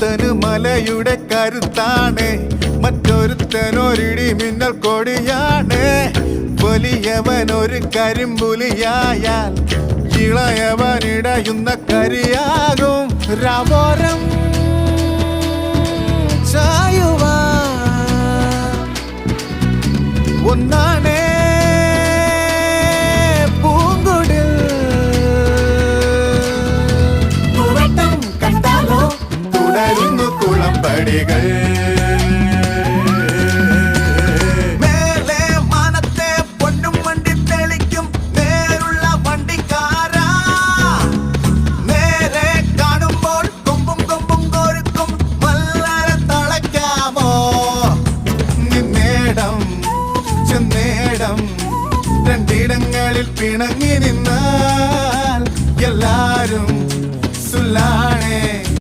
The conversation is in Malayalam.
ഒരുത്തന് മലയുടെ കരുത്താണ്, മറ്റൊരുത്തനൊരിടി മിന്നൽ കൊടിയാണ്. വലിയവൻ ഒരു കരിമ്പുലിയായാൽ ഇളയവനിടയുന്ന കരിയാകും. രാവോരം ചായുവാൻ ഒന്നാണേ പൂങ്കുടിൽ. പൂവട്ടം കണ്ടാലോ തുടരുന്നു കുളമ്പടികൾ. മേലെ മാനത്തെ പൊന്നും വണ്ടി തെളിക്കും നേരുള്ള വണ്ടിക്കാരാ. നേരെ കാണുമ്പോൾ കൊമ്പും കൊമ്പും കോരുക്കും വല്ലരെ തളയ്ക്കാമോ? നേടം ചെന്നേടം രണ്ടിടങ്ങളിൽ പിണങ്ങി